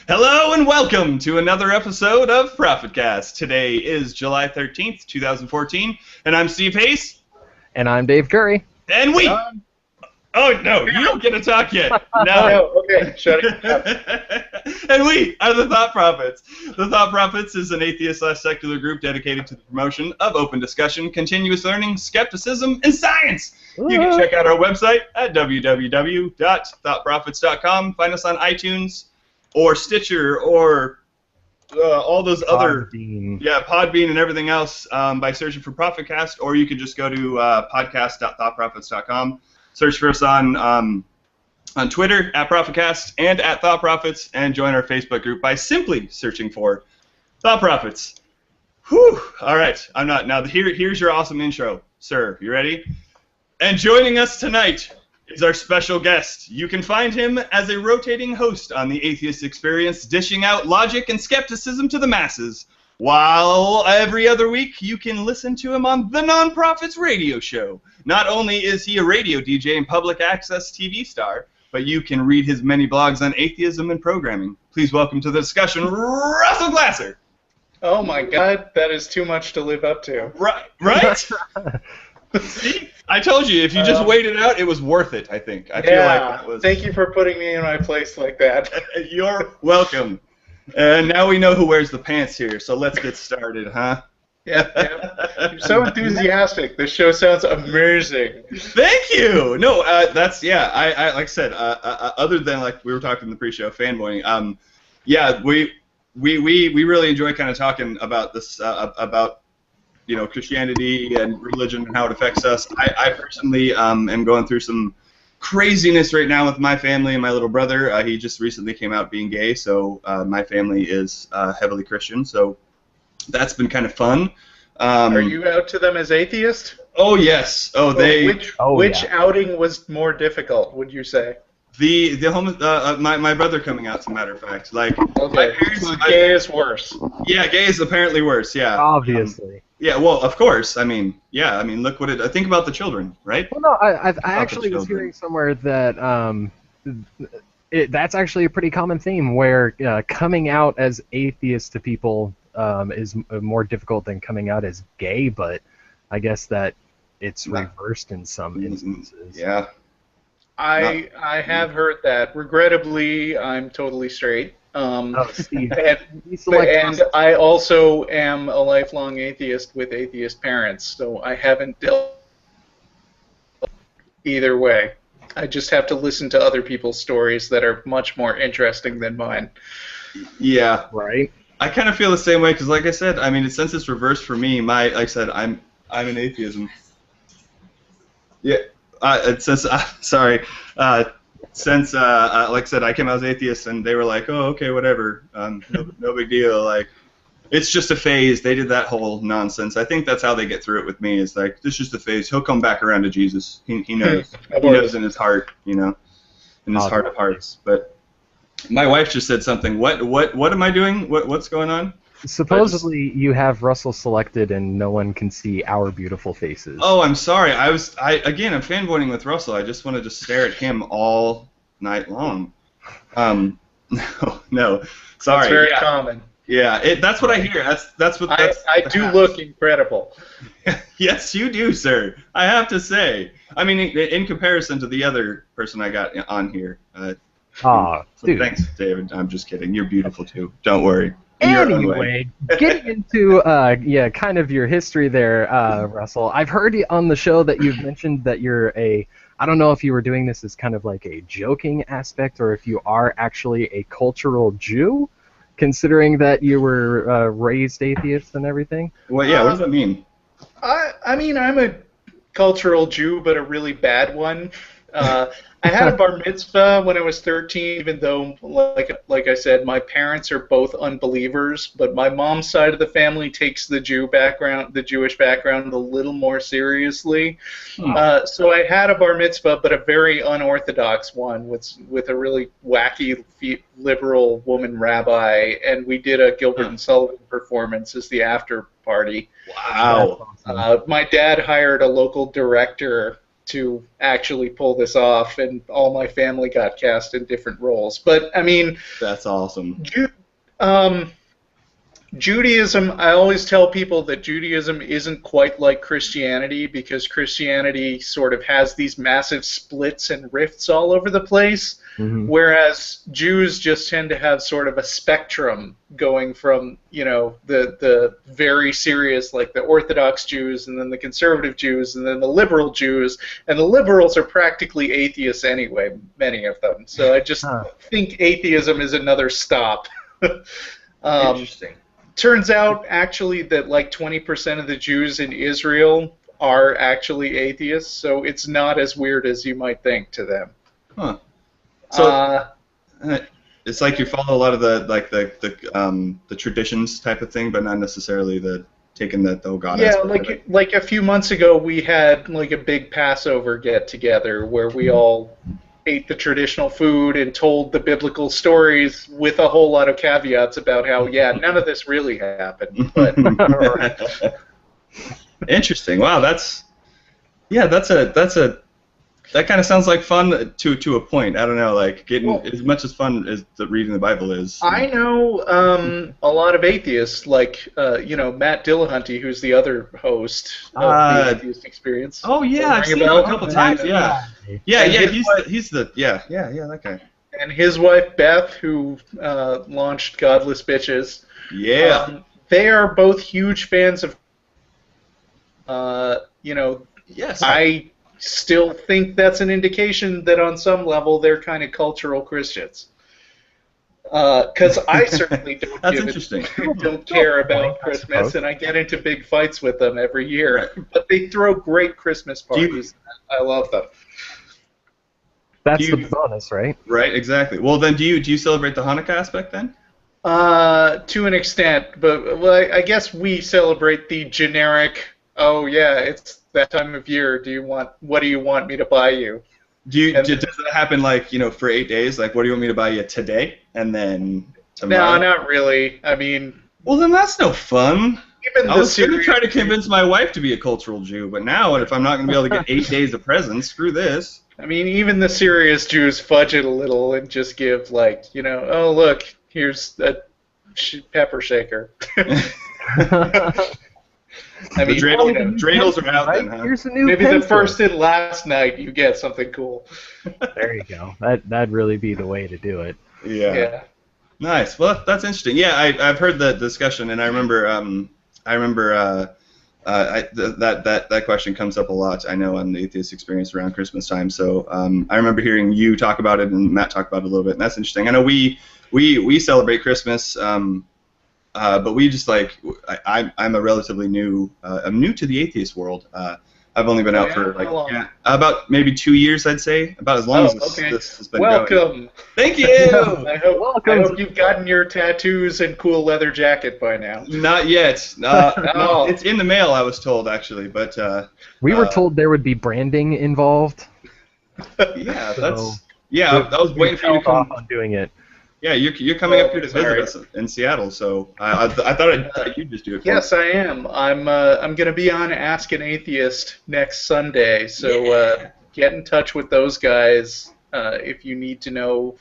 Hello and welcome to another episode of Prophetcast. Today is July 13th, 2014, and I'm Steve Hayes. And I'm Dave Curry. And we... Oh, no, you don't get to talk yet. No, okay, shut it up. And we are the Thought Prophets. The Thought Prophets is an atheist/secular group dedicated to the promotion of open discussion, continuous learning, skepticism, and science. You can check out our website at www.thoughtprophets.com. Find us on iTunes or Stitcher or all those other... Podbean and everything else by searching for Prophetcast, or you can just go to podcast.thoughtprophets.com. Search for us on Twitter at Prophetcast and at Thought Prophets, and join our Facebook group by simply searching for Thought Prophets. Whew! All right, I'm not now. Here's your awesome intro, sir. You ready? And joining us tonight is our special guest. You can find him as a rotating host on the Atheist Experience, dishing out logic and skepticism to the masses. While every other week, you can listen to him on the Nonprofits radio show. Not only is he a radio DJ and public access TV star, but you can read his many blogs on atheism and programming. Please welcome to the discussion, Russell Glasser. Oh my God, that is too much to live up to. Right? See? I told you, if you just waited out, it was worth it, I think. I feel like that was... Thank you for putting me in my place like that. You're welcome. And now we know who wears the pants here, so let's get started, huh? Yeah. You're so enthusiastic. This show sounds amazing. Thank you. No, that's I like I said, other than like we were talking in the pre-show fanboying, we really enjoy kind of talking about this about Christianity and religion and how it affects us. I personally am going through some craziness right now with my family and my little brother. He just recently came out being gay, so my family is heavily Christian, so that's been kind of fun. Are you out to them as atheist? Oh, yes. Which outing was more difficult, would you say? My brother coming out, as a matter of fact. Like, okay, my parents, so gay is worse. Yeah, gay is apparently worse, yeah. Obviously. Yeah, well, of course. I mean, look what it... Think about the children, right? Well, no, I actually was hearing somewhere that that's actually a pretty common theme, where coming out as atheist to people is more difficult than coming out as gay, but I guess that it's reversed in some instances. Yeah. I have heard that. Regrettably, I'm totally straight. Steve. And I also am a lifelong atheist with atheist parents, so I haven't dealt either way. I just have to listen to other people's stories that are much more interesting than mine. Yeah. Right. I kind of feel the same way because, like I said, I mean, since it's reversed for me, like I said, I'm an atheism. Yeah. Since like I said, I came out as atheist, and they were like, "Oh, okay, whatever, no big deal." Like, it's just a phase. They did that whole nonsense. I think that's how they get through it with me. It's like, this is just a phase. He'll come back around to Jesus. He knows. He knows in his heart, in his heart of hearts. But my wife just said something. What am I doing? What's going on? Supposedly you have Russell selected and no one can see our beautiful faces. Oh, I'm sorry. I'm fanboying with Russell. I just wanted to stare at him all night long. No, sorry. That's very common. Yeah, that's what I hear. I do look incredible. Yes, you do, sir. I have to say. I mean, in comparison to the other person I got on here. Dude. Thanks, David. I'm just kidding. You're beautiful too. Don't worry. Anyway, getting into kind of your history there, Russell. I've heard on the show that you've mentioned that you're I don't know if you were doing this as kind of like a joking aspect or if you are actually a cultural Jew, considering that you were raised atheist and everything. Well, yeah. What does that mean? I mean, I'm a cultural Jew, but a really bad one. I had a bar mitzvah when I was 13, even though, like I said, my parents are both unbelievers, but my mom's side of the family takes the Jewish background a little more seriously. So I had a bar mitzvah, but a very unorthodox one with a really wacky liberal woman rabbi, and we did a Gilbert and Sullivan performance as the after party. Wow. My dad hired a local director to actually pull this off, and all my family got cast in different roles. But I mean, That's awesome. Judaism, I always tell people that Judaism isn't quite like Christianity, because Christianity sort of has these massive splits and rifts all over the place, whereas Jews just tend to have sort of a spectrum going from, you know, the very serious, like the Orthodox Jews, and then the conservative Jews, and then the liberal Jews, and the liberals are practically atheists anyway, many of them. So I just think atheism is another stop. Interesting. Turns out, actually, that like 20% of the Jews in Israel are actually atheists, so it's not as weird as you might think to them. Huh. So it's like you follow a lot of the traditions type of thing, but not necessarily the taking the oh God. Yeah, like a few months ago, we had like a big Passover get together where we all ate the traditional food and told the biblical stories with a whole lot of caveats about how, yeah, none of this really happened. But interesting. Wow, that kind of sounds like fun to a point. I don't know, like getting as much as fun as reading the Bible is. I know a lot of atheists, like Matt Dillahunty, who's the other host of the Atheist Experience. Oh yeah, I've seen him a couple times. Yeah. He's that guy. And his wife Beth, who launched Godless Bitches. Yeah. They are both huge fans of. Yes. I still think that's an indication that on some level they're kind of cultural Christians. Because I certainly don't care about Christmas, and I get into big fights with them every year. Right. But they throw great Christmas parties. I love them. That's the bonus, right? Right, exactly. Well, then, do you celebrate the Hanukkah aspect then? To an extent, but I guess we celebrate the generic. Oh yeah, it's that time of year. What do you want me to buy you? Does that happen for 8 days? Like, what do you want me to buy you today? And then tomorrow? No, not really. I mean, well, then that's no fun. I was going to try to convince my wife to be a cultural Jew, but now if I'm not going to be able to get 8 days of presents, screw this. I mean, even the serious Jews fudge it a little and just give oh look, here's a pepper shaker. I mean, dreidels are out then, huh? Here's a new Maybe pencil. The first and last night you get something cool. There you go. That'd really be the way to do it. Yeah. Nice. Well, that's interesting. Yeah, I've heard the discussion, and I remember that question comes up a lot. I know on the Atheist Experience around Christmas time. So I remember hearing you talk about it and Matt talk about it a little bit, and that's interesting. I know we celebrate Christmas. But we just I'm a relatively new. I'm new to the atheist world. I've only been out for about maybe 2 years, I'd say. About as long as this has been going. Welcome. Thank you. I hope you've gotten your tattoos and cool leather jacket by now. Not yet. No, it's in the mail, I was told, actually. But we were told there would be branding involved. Yeah, I was waiting for you to come on doing it. Yeah, you're coming up here to visit us in Seattle, so I thought you'd just do it. Yes, I am. I'm going to be on Ask an Atheist next Sunday, so get in touch with those guys if you need to know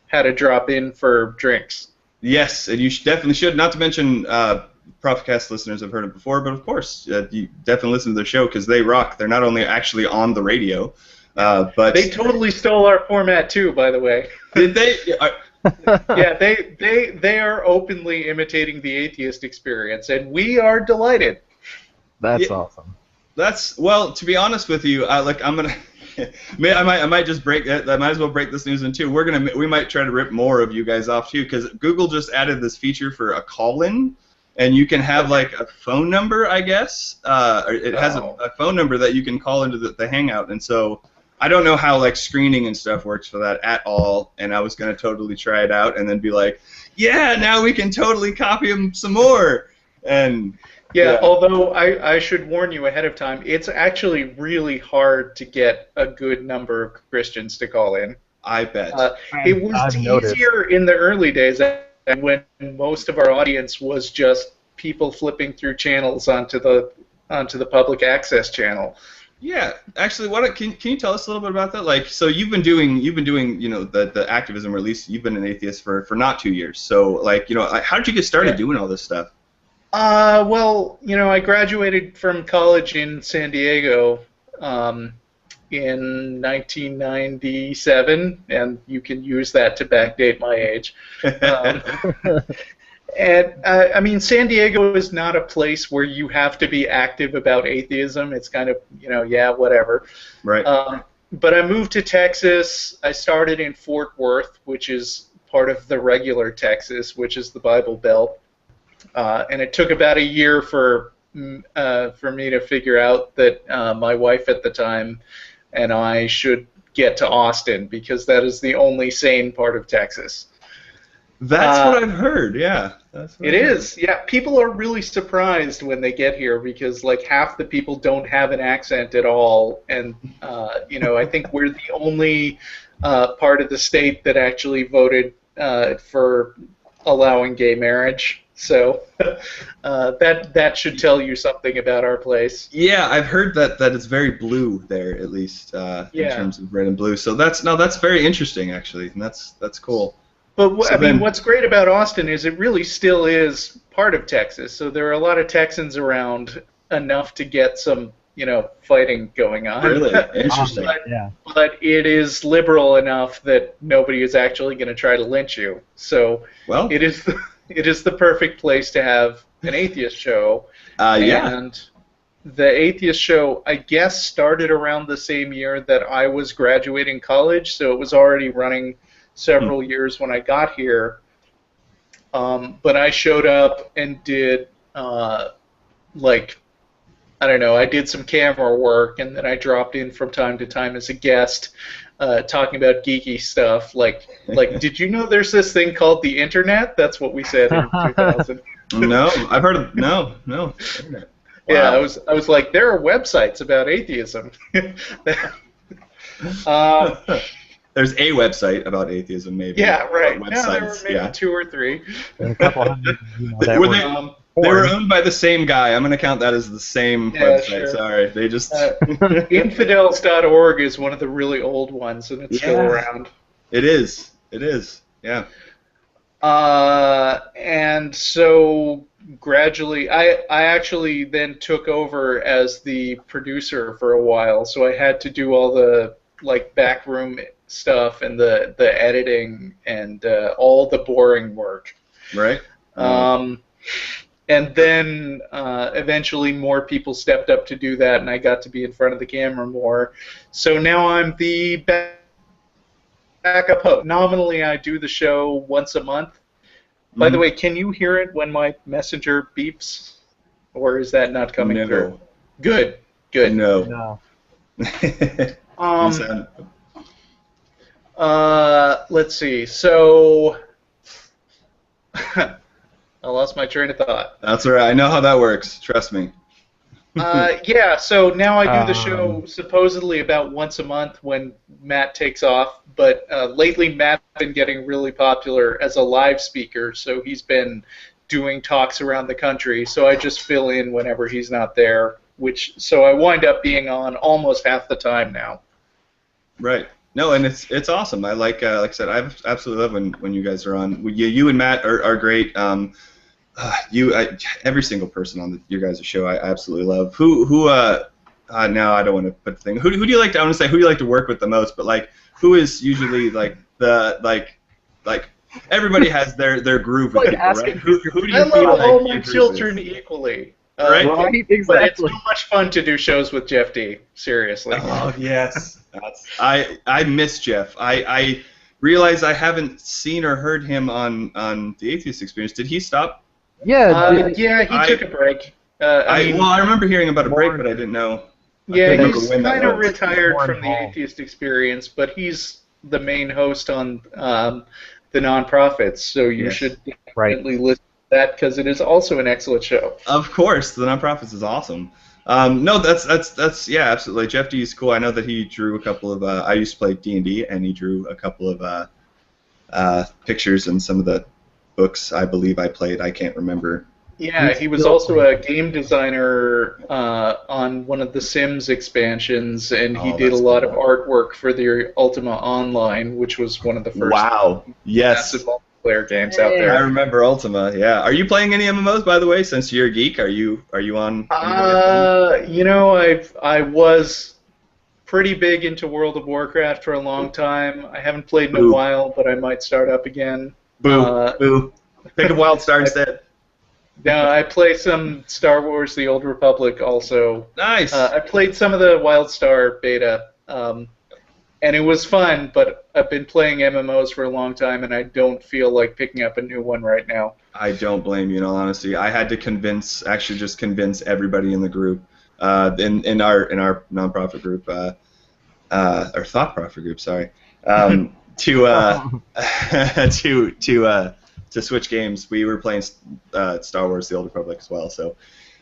how to drop in for drinks. Yes, and you definitely should. Not to mention, Prophetcast listeners have heard it before, but of course, you definitely listen to their show because they rock. They're not only actually on the radio, but they totally stole our format too, by the way. Did they? Yeah, they are openly imitating the Atheist Experience, and we are delighted. That's awesome. Well, to be honest with you, I'm gonna. I might just break. I might as well break this news in two. We might try to rip more of you guys off too, because Google just added this feature for a call-in, and you can have a phone number, I guess. It has a phone number that you can call into the Hangout, and so. I don't know how screening and stuff works for that at all, and I was gonna totally try it out and then be like, yeah, now we can totally copy them some more. And yeah, although I should warn you ahead of time, it's actually really hard to get a good number of Christians to call in. I bet. It was easier in the early days when most of our audience was just people flipping through channels onto the public access channel. Yeah, actually, can you tell us a little bit about that? Like, so you've been doing the activism, or at least you've been an atheist for not 2 years. So like how did you get started doing all this stuff? Well, I graduated from college in San Diego in 1997, and you can use that to backdate my age. And I mean, San Diego is not a place where you have to be active about atheism. It's kind of, yeah, whatever. Right. But I moved to Texas. I started in Fort Worth, which is part of the regular Texas, which is the Bible Belt. And it took about a year for me to figure out that my wife at the time and I should get to Austin, because that is the only sane part of Texas. That's what I've heard, yeah. It is, yeah. People are really surprised when they get here, because like half the people don't have an accent at all, and I think we're the only part of the state that actually voted for allowing gay marriage. So that should tell you something about our place. Yeah, I've heard that it's very blue there, at least in terms of red and blue. So that's very interesting, actually, and that's cool. But I mean, what's great about Austin is it really still is part of Texas. So there are a lot of Texans around, enough to get some, fighting going on. Really interesting. But it is liberal enough that nobody is actually going to try to lynch you. So it is the perfect place to have an atheist show. And the atheist show, I guess, started around the same year that I was graduating college, so it was already running several years when I got here. But I showed up and did, I did some camera work, and then I dropped in from time to time as a guest, talking about geeky stuff. Like, did you know there's this thing called the internet? That's what we said in 2000. No, I've heard of no. Internet. Wow. Yeah, I was like, there are websites about atheism. There's a website about atheism, maybe. Yeah, right. Websites, there were maybe 2 or 3. A couple hundred. They were owned by the same guy. I'm going to count that as the same website. Sure. Sorry, they just. Infidels.org is one of the really old ones, and it's still around. It is. Yeah. And so gradually, I actually then took over as the producer for a while, so I had to do all the backroom stuff and the editing and all the boring work. Right. And then eventually more people stepped up to do that, and I got to be in front of the camera more. So now I'm the backup host. Nominally, I do the show once a month. By the way, can you hear it when my messenger beeps? Or is that not coming through? Good. No. Let's see. So I lost my train of thought. That's all right. I know how that works. Trust me. So now I do the show supposedly about once a month when Matt takes off, but lately Matt's been getting really popular as a live speaker, so he's been doing talks around the country, so I just fill in whenever he's not there, so I wind up being on almost half the time now. Right. No, and it's awesome. I like I said, I absolutely love when you guys are on. You and Matt are great. Every single person on your guys' show, I absolutely love. Now I don't want to put the thing. Who do you like to? I want to say who do you like to work with the most, but who is usually everybody has their groove with people, right? Who do you I feel love like all my children equally. Right? Exactly. But it's so much fun to do shows with Jeff D. Seriously. Oh yes, I miss Jeff. I realize I haven't seen or heard him on the Atheist Experience. Did he stop? Yeah. He took a break. I remember hehearing about a break, but I didn't know. Yeah, he's kind of retired from the Atheist Experience, but he's the main host on the nonprofits, so you should definitely listen to that because it is also an excellent show. Of course, the nonprofits is awesome. No, that's absolutely. Jeff D is cool. I know that he drew a couple of. I used to play D&D, and he drew a couple of pictures in some of the books I believe I played. I can't remember Yeah, he was also a game designer on one of the Sims expansions, and he did a lot of artwork for the Ultima Online, which was one of the first massive multiplayer games out there. I remember Ultima. Yeah. Are you playing any MMOs, by the way? Since you're a geek, are you on? You know, I was pretty big into World of Warcraft for a long time. I haven't played in a while, but I might start up again. Boo. Pick a WildStar instead. No, I play some Star Wars: The Old Republic also. Nice. I played some of the WildStar beta, and it was fun, but I've been playing MMOs for a long time, and I don't feel like picking up a new one right now. I don't blame you, in all honesty. I had to convince everybody in the group, in our nonprofit group, or thought profit group, sorry, to switch games. We were playing Star Wars: The Old Republic as well, so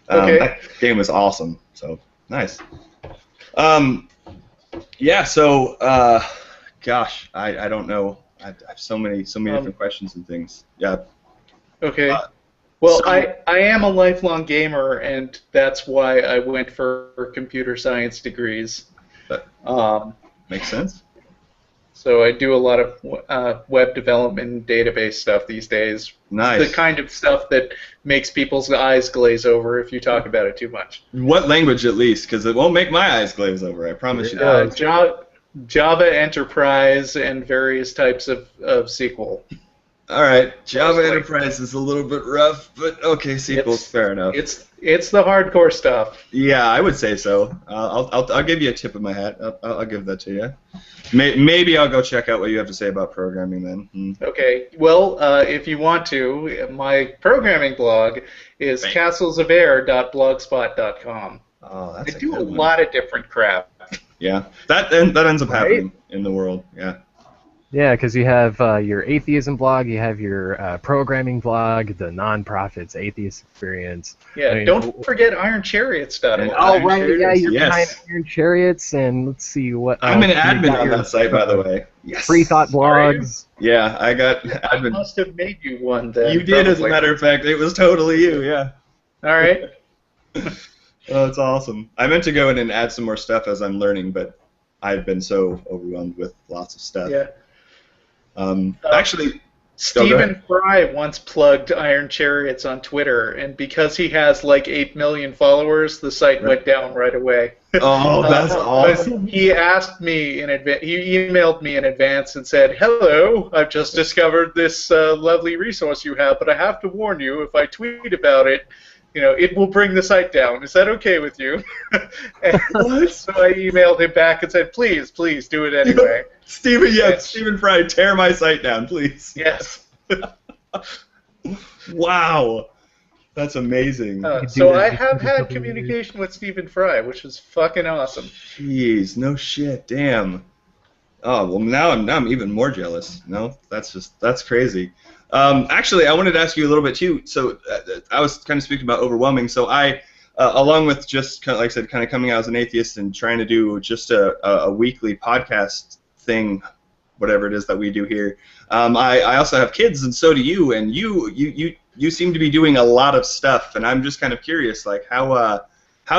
that game was awesome. So nice. Yeah. So gosh, I don't know. I have so many different questions and things. Yeah. Okay. Well, so, I am a lifelong gamer, and that's why I went for computer science degrees. Makes sense. So I do a lot of web development and database stuff these days. Nice. The kind of stuff that makes people's eyes glaze over if you talk about it too much. What language, at least? Because it won't make my eyes glaze over, I promise you. Java Enterprise and various types of SQL. All right, Java Enterprise is a little bit rough, but okay, SQL's fair enough. It's the hardcore stuff. Yeah, I would say so. I'll give you a tip of my hat. I'll give that to you. Maybe I'll go check out what you have to say about programming then. Okay. Well, if you want to, my programming blog is castlesofair.blogspot.com. Oh, that's I do a lot of different crap. Yeah, that ends up happening in the world. Yeah. Yeah, because you have your atheism blog, you have your programming blog, the non-profits atheist experience. Yeah, I mean, don't forget IronChariots.org. Oh, right, yeah, you're behind Iron Chariots, and let's see what... I'm an admin on that site, by the way. Yes. Free thought blogs. Yeah, I got admin. I must have made you one then. You did, as a matter of fact. It was totally you, yeah. All right. Oh, it's awesome. I meant to go in and add some more stuff as I'm learning, but I've been so overwhelmed with lots of stuff. Yeah. Actually, Stephen Fry once plugged Iron Chariots on Twitter, and because he has like 8 million followers, the site went down right away. Oh, that's awesome. He asked me in advance. He emailed me in advance and said, "Hello, I've just discovered this lovely resource you have, but I have to warn you, if I tweet about it, it will bring the site down. Is that okay with you?" So I emailed him back and said, please do it anyway. Stephen Fry, tear my site down, please. Yes. Wow. That's amazing. So I have had communication with Stephen Fry, which is fucking awesome. Jeez, no shit, damn. Oh, well, now I'm even more jealous. No, that's crazy. Actually, I wanted to ask you a little bit too. So I was kind of speaking about overwhelming. So I, along with just kind of, like I said, kind of coming out as an atheist and trying to do just a weekly podcast thing, whatever it is that we do here. I also have kids, and so do you. And you seem to be doing a lot of stuff. And I'm just kind of curious, like how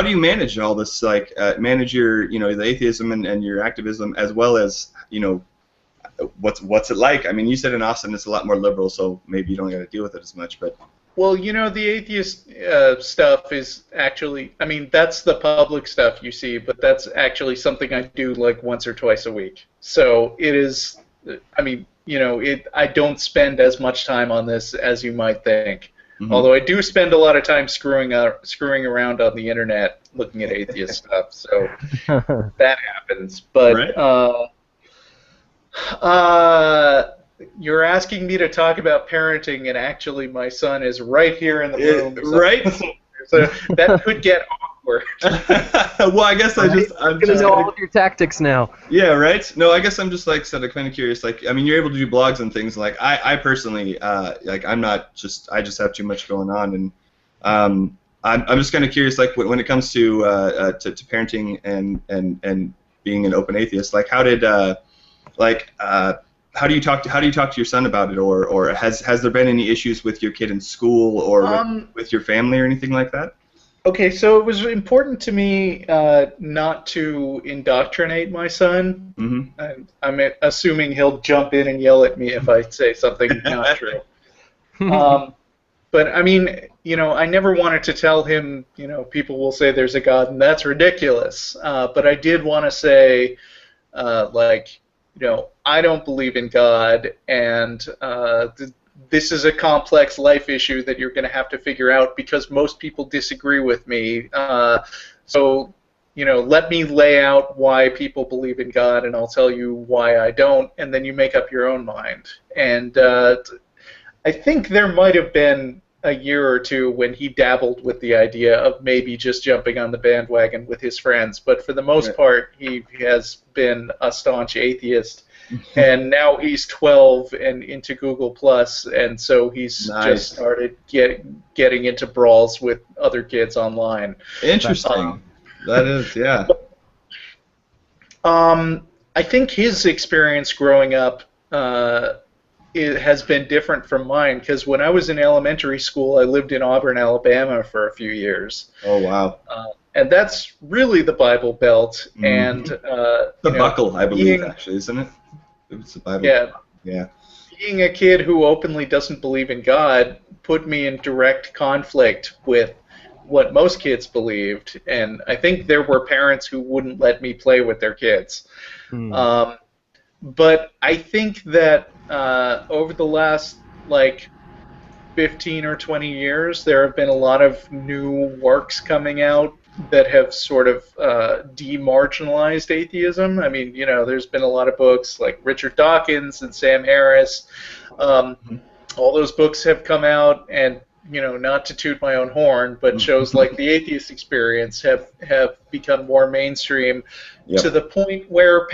do you manage all this? Like manage your the atheism and your activism, as well as what's it like? I mean, you said in Austin it's a lot more liberal, so maybe you don't got to deal with it as much. But well, the atheist stuff is actually, I mean, that's the public stuff you see, but that's actually something I do like once or twice a week. So it is, I mean, I don't spend as much time on this as you might think. Mm-hmm. Although I do spend a lot of time screwing around on the internet looking at atheist stuff. So that happens. But you're asking me to talk about parenting, and actually my son is right here in the room. Right? So that could get awkward. Well, I guess I'm just gonna know all of your tactics now. Yeah, right? No, I guess I'm just kind of curious. Like, I mean, you're able to do blogs and things. Like, I personally, I'm not just, I just have too much going on, and I'm just kind of curious. Like, when it comes to parenting and being an open atheist, like, how did how do you talk to your son about it, or has there been any issues with your kid in school or with your family or anything like that? Okay, so it was important to me not to indoctrinate my son. Mm-hmm. I'm assuming he'll jump in and yell at me if I say something not true. But I mean, I never wanted to tell him, people will say there's a God and that's ridiculous. But I did want to say, I don't believe in God, and this is a complex life issue that you're going to have to figure out because most people disagree with me. So, let me lay out why people believe in God, and I'll tell you why I don't, and then you make up your own mind. And I think there might have been a year or two when he dabbled with the idea of maybe just jumping on the bandwagon with his friends, but for the most part, he has been a staunch atheist. And now he's 12 and into Google+, and so he's just started getting into brawls with other kids online. Interesting. That is, yeah. I think his experience growing up it has been different from mine, because when I was in elementary school, I lived in Auburn, Alabama for a few years. Oh, wow. And that's really the Bible Belt. Mm-hmm. And the buckle, I believe, actually, isn't it? It's the Bible. Yeah. Being a kid who openly doesn't believe in God put me in direct conflict with what most kids believed, and I think there were parents who wouldn't let me play with their kids. But I think that over the last 15 or 20 years, there have been a lot of new works coming out that have sort of demarginalized atheism. I mean, there's been a lot of books like Richard Dawkins and Sam Harris. All those books have come out, and not to toot my own horn, but shows like The Atheist Experience have become more mainstream to the point where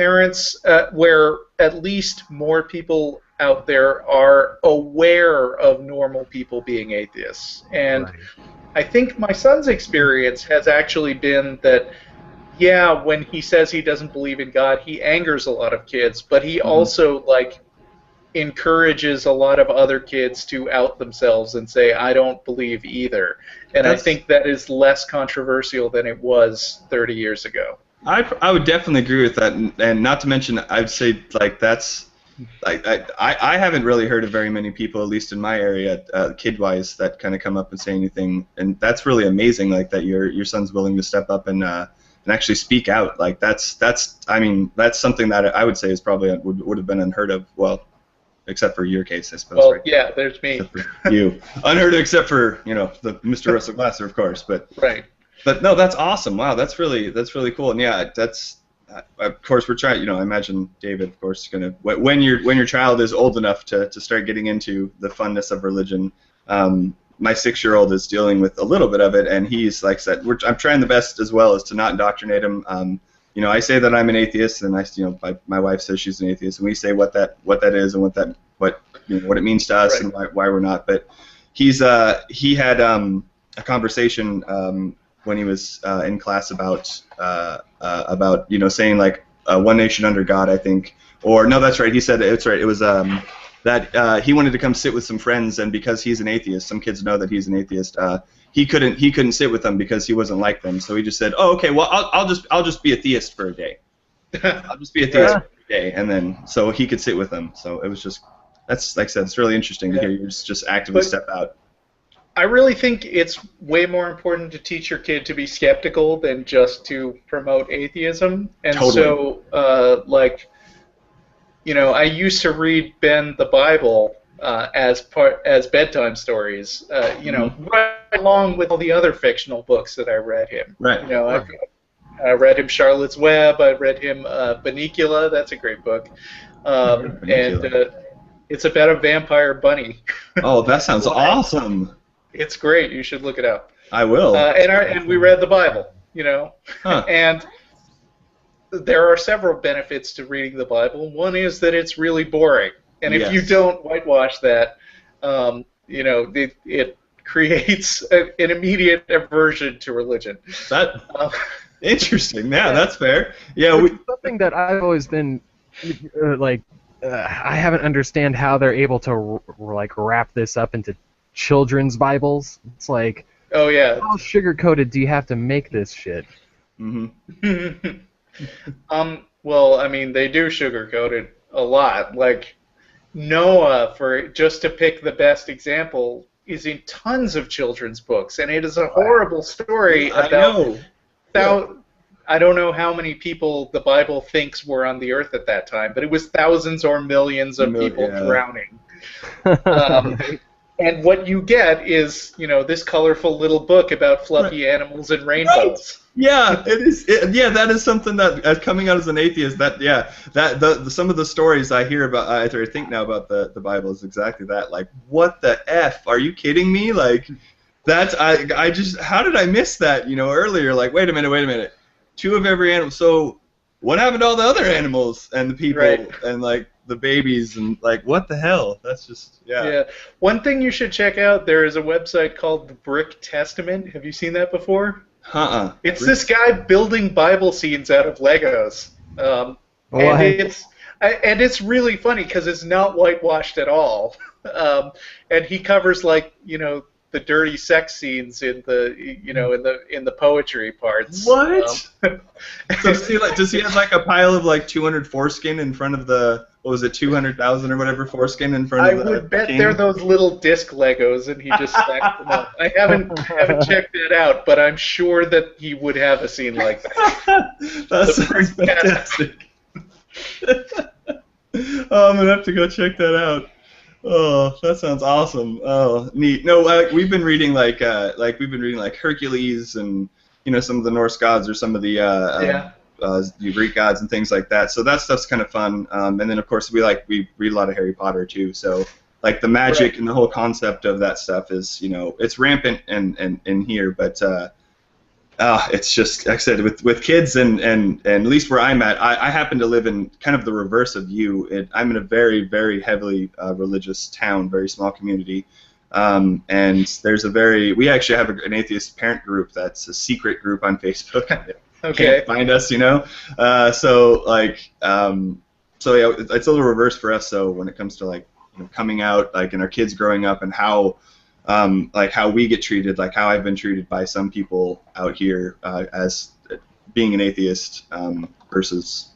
where at least more people out there are aware of normal people being atheists. And I think my son's experience has actually been that, when he says he doesn't believe in God, he angers a lot of kids, but he also encourages a lot of other kids to out themselves and say, I don't believe either. And I think that is less controversial than it was 30 years ago. I would definitely agree with that, and not to mention, I'd say that's I haven't really heard of very many people, at least in my area, kid-wise, that kind of come up and say anything, and that's really amazing. That your son's willing to step up and actually speak out. That's something that I would say is probably would have been unheard of. Well, except for your case, I suppose. Well, right? Yeah, there's me. Except for you, unheard of, except for the Mr. Russell Glasser, of course. But right. But no, that's awesome. Wow, that's really cool. And yeah, that's. Of course, we're trying. I imagine David, of course, is gonna when your child is old enough to start getting into the funness of religion. My 6-year-old is dealing with a little bit of it, and he's like I said, I'm trying the best as well as to not indoctrinate him. I say that I'm an atheist, and my wife says she's an atheist, and we say what that is and what it means to us and why we're not. But he had a conversation when he was in class about saying one nation under God, I think, or no, that's right. He said it's right. It was that he wanted to come sit with some friends, and because he's an atheist, some kids know that he's an atheist. He couldn't sit with them because he wasn't like them. So he just said, "Oh, okay. Well, I'll just be a theist for a day. I'll just be a theist for a day," and then so he could sit with them. So it was just that's like I said, it's really interesting to hear you just actively step out. I really think it's way more important to teach your kid to be skeptical than just to promote atheism. And so, I used to read Ben the Bible as bedtime stories, right along with all the other fictional books that I read him. Right. I read him Charlotte's Web. I read him Bunnicula. That's a great book. And it's about a vampire bunny. Oh, that sounds awesome. It's great. You should look it up. I will. And we read the Bible, Huh. And there are several benefits to reading the Bible. One is that it's really boring, and if you don't whitewash that, it creates an immediate aversion to religion. That interesting. Yeah, that's fair. Yeah, something that I've always been I haven't understand how they're able to like wrap this up into children's Bibles. It's like, Oh yeah. how sugar-coated do you have to make this shit? Mm-hmm. Well, I mean, they do sugarcoat it a lot. Like Noah, for just to pick the best example, is in tons of children's books, and it is a horrible story I about know. I don't know how many people the Bible thinks were on the earth at that time, but it was thousands or millions of people drowning. And what you get is, this colorful little book about fluffy animals and rainbows. Right. Yeah, it is. That is something that, as coming out as an atheist, some of the stories I hear about, I think now about the Bible is exactly that. Like, what the f? Are you kidding me? Like, that's I just, how did I miss that? Earlier. Like, wait a minute. 2 of every animal. So, what happened to all the other animals and the people and like the babies and like what the hell? That's just Yeah. One thing you should check out. There is a website called the Brick Testament. Have you seen that before? It's this guy building Bible scenes out of Legos, and it's really funny because it's not whitewashed at all, and he covers the dirty sex scenes in the poetry parts. What? So does he have like a pile of like 200 foreskin in front of the, what was it, 200,000 or whatever foreskin in front of the I would bet king? they're those little disc Legos, and he just stacks them up. I haven't checked it out, but I'm sure that he would have a scene like that. That sounds fantastic. Oh, I'm gonna have to go check that out. Oh, that sounds awesome. Oh, neat. No, we've been reading like Hercules and some of the Norse gods or some of the Greek gods and things like that. So that stuff's kind of fun. And then of course we read a lot of Harry Potter too. So like the magic and the whole concept of that stuff is it's rampant in here, but it's just, like I said, with kids and at least where I'm at, I happen to live in kind of the reverse of you. I'm in a very, very heavily religious town, very small community, and we actually have an atheist parent group that's a secret group on Facebook. Okay. Can't find us, so yeah, it's a little reverse for us. So when it comes to coming out, and our kids growing up and how we get treated, like how I've been treated by some people out here as being an atheist versus,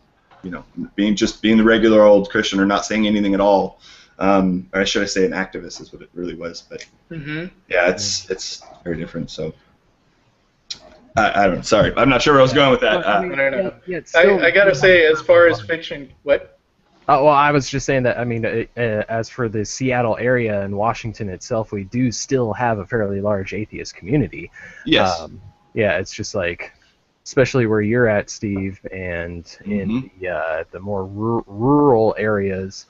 being the regular old Christian or not saying anything at all, or should I say an activist is what it really was. But yeah, it's very different. So I don't know. Sorry, I'm not sure where I was going with that. I gotta say, as far as fiction, what? Well, I was just saying that, as for the Seattle area and Washington itself, we do still have a fairly large atheist community. Yes. It's just like, especially where you're at, Steve, and in the more rural areas,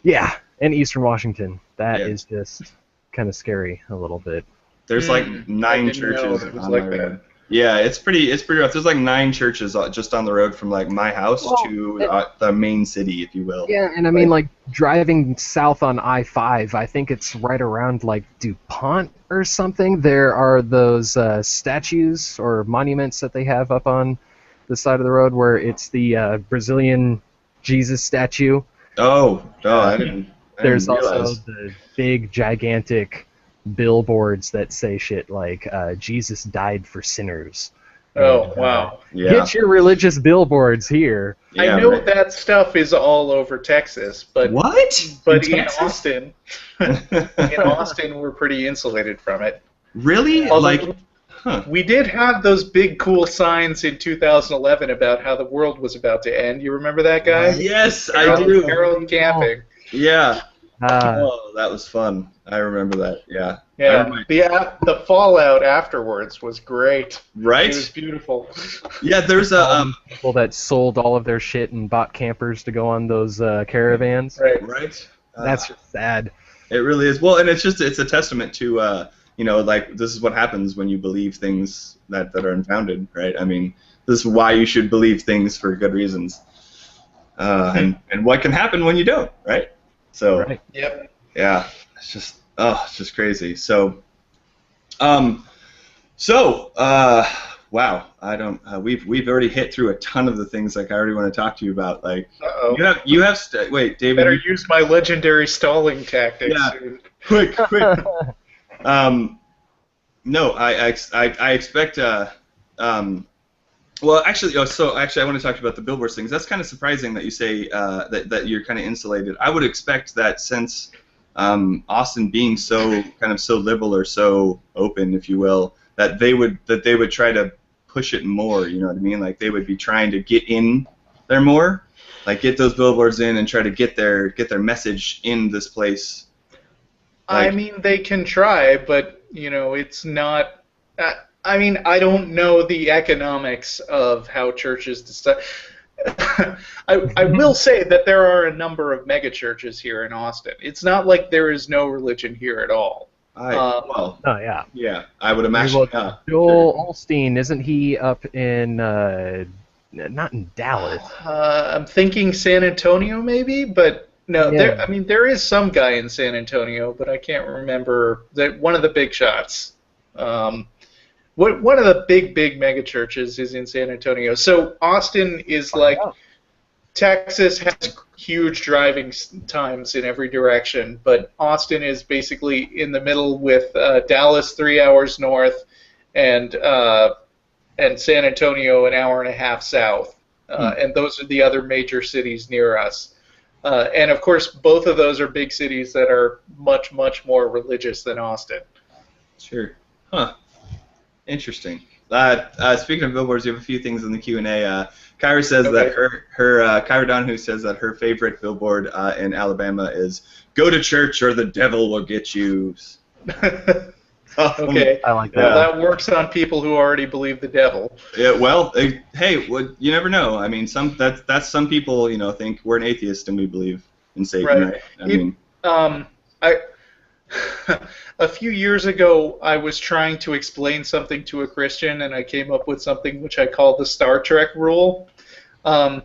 in eastern Washington, that is just kind of scary a little bit. There's 9 churches it was on like the road. that. Yeah, it's pretty rough. There's 9 churches just on the road from my house to the main city, if you will. Yeah, and driving south on I-5, I think it's right around DuPont or something. There are those statues or monuments that they have up on the side of the road where it's the Brazilian Jesus statue. I didn't There's realize. also the big, gigantic billboards that say shit like Jesus died for sinners. Oh, wow. Get your religious billboards here. I know that stuff is all over Texas, but what? But in Austin, we're pretty insulated from it. Really? We did have those big cool signs in 2011 about how the world was about to end. You remember that guy? Yes, I do. Carol camping. Yeah. That was fun. I remember that. Yeah. Yeah. The fallout afterwards was great. Right. It was beautiful. Yeah. There's people that sold all of their shit and bought campers to go on those caravans. Right. That's just sad. It really is. Well, and it's a testament to this is what happens when you believe things that are unfounded, right? This is why you should believe things for good reasons. And what can happen when you don't, right? So. Right. Yep. Yeah. It's just crazy. So, wow, I don't. We've already hit through a ton of the things like I already want to talk to you about. Like, Uh-oh. wait, David. Better use my legendary stalling tactics. Yeah. Quick. No, I expect. Well, actually, I want to talk about the billboards things. That's kind of surprising that you say that you're kind of insulated. I would expect that since Austin being so liberal or so open, if you will, that they would try to push it more. You know what I mean? Like they would be trying to get in there more, like get those billboards in and try to get their message in this place. Like, I mean, they can try, but it's not. I mean, I don't know the economics of how churches decide. I will say that there are a number of megachurches here in Austin. It's not like there is no religion here at all. Oh yeah. Yeah, I would imagine. Joel Osteen, isn't he up in not in Dallas? I'm thinking San Antonio, maybe, but no. Yeah. There is some guy in San Antonio, but I can't remember one of the big shots. One of the big mega churches is in San Antonio. So Austin is like Texas has huge driving times in every direction, but Austin is basically in the middle with Dallas 3 hours north and San Antonio an hour and a half south, and those are the other major cities near us. And of course, both of those are big cities that are much more religious than Austin. Sure. Huh. Interesting. Speaking of billboards, you have a few things in the Q&A. Kyra says that Kyra Donahue says that her favorite billboard in Alabama is "Go to church or the devil will get you." Okay, I like that. Well, that works on people who already believe the devil. Yeah. Well, hey, you never know. I mean, that's some people think we're an atheist and we believe in Satan, right? A few years ago, I was trying to explain something to a Christian, and I came up with something which I call the Star Trek rule. I